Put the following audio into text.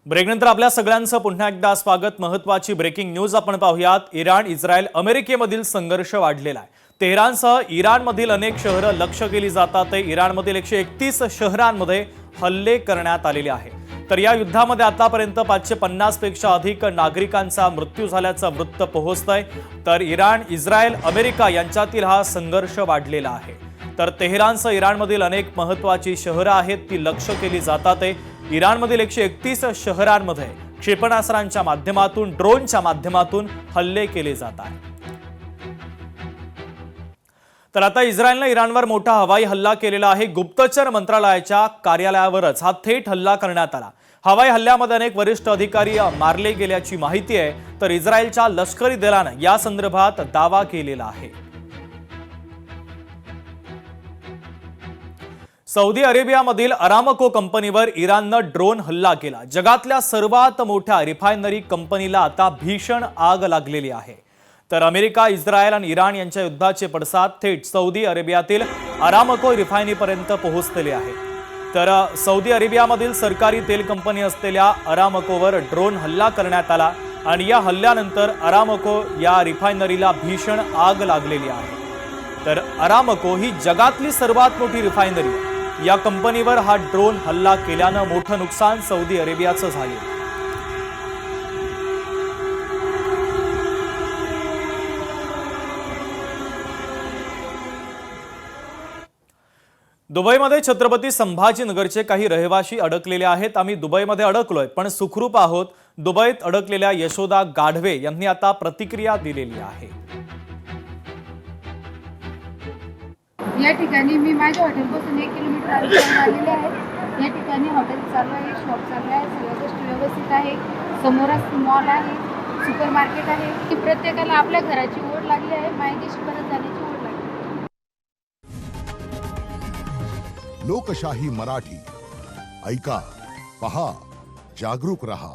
ब्रेकनंतर आपल्या सगळ्यांचं पुन्हा एकदा स्वागत। महत्त्वाची ब्रेकिंग न्यूज आपण पाहूयात। इराण इस्रायल अमेरिकेमधील संघर्ष वाढलेला आहे। तेहरानसह इराणमधील अनेक शहरं लक्ष्य केली जातात। इराणमधील 131 शहरांमध्ये हल्ले करण्यात आलेले आहे। तर या युद्धामध्ये आतापर्यंत 550 पेक्षा अधिक नागरिकांचा मृत्यू झाल्याचं वृत्त पोहोचतंय। तर इराण इस्रायल अमेरिका यांच्यातील हा संघर्ष वाढलेला आहे। तर तेहरानसह इराणमधील अनेक महत्त्वाची शहरं आहेत ती लक्ष्य केली जातात। इराणमधील 131 शहरांमध्ये क्षेपणास्त्रांच्या माध्यमातून ड्रोनच्या माध्यमातून हल्ले केले जात आहेत। तर आता इस्रायलने इराणवर मोठा हवाई हल्ला केलेला आहे। गुप्तचर मंत्रालयाच्या कार्यालयावरच हा थेट हल्ला करण्यात आला। हवाई हल्ल्यामध्ये अनेक वरिष्ठ अधिकारी मारले गेल्याची माहिती आहे। तर इस्रायलच्या लष्करी दलाने या संदर्भात दावा केलेला आहे। सौदी अरेबियामधील अरामको कंपनीवर इराणनं ड्रोन हल्ला केला। जगातल्या सर्वात मोठ्या रिफायनरी कंपनीला आता भीषण आग लागलेली आहे। तर अमेरिका, इस्रायल आणि इराण यांच्या युद्धाचे पडसाद थेट सौदी अरेबियातील अरामको रिफायनरीपर्यंत पोहोचलेले आहेत। तर सौदी अरेबियामधील सरकारी तेल कंपनी असलेल्या अरामकोवर ड्रोन हल्ला करण्यात आला आणि या हल्ल्यानंतर अरामको या रिफायनरीला भीषण आग लागलेली आहे। तर अरामको ही जगातली सर्वात मोठी रिफायनरी आहे। या कंपनीवर हा ड्रोन हल्ला केल्यानं मोठं नुकसान सौदी अरेबियाचं झाले। दुबईमध्ये छत्रपती संभाजीनगरचे काही रहिवासी अडकलेले आहेत। आम्ही दुबईमध्ये अडकलोय पण सुखरूप आहोत। दुबईत अडकलेल्या यशोदा गाढवे यांनी आता प्रतिक्रिया दिलेली आहे। या ठिकाणी मी माझ्या हॉटेलपासून 1 किलोमीटर अंतरावर आलेले आहे। या ठिकाणी हॉटेल चालू आहे, शॉप चालू आहे, सगळ्या गोष्टी व्यवस्थित आहे। समोरच मॉल आहे, सुपर मार्केट आहे की प्रत्येकाला आपल्या घराची ओढ लागली आहे, मायदेशी परत जाण्याची ओढ लागली। लोकशाही मराठी ऐका, पहा, जागरूक रहा।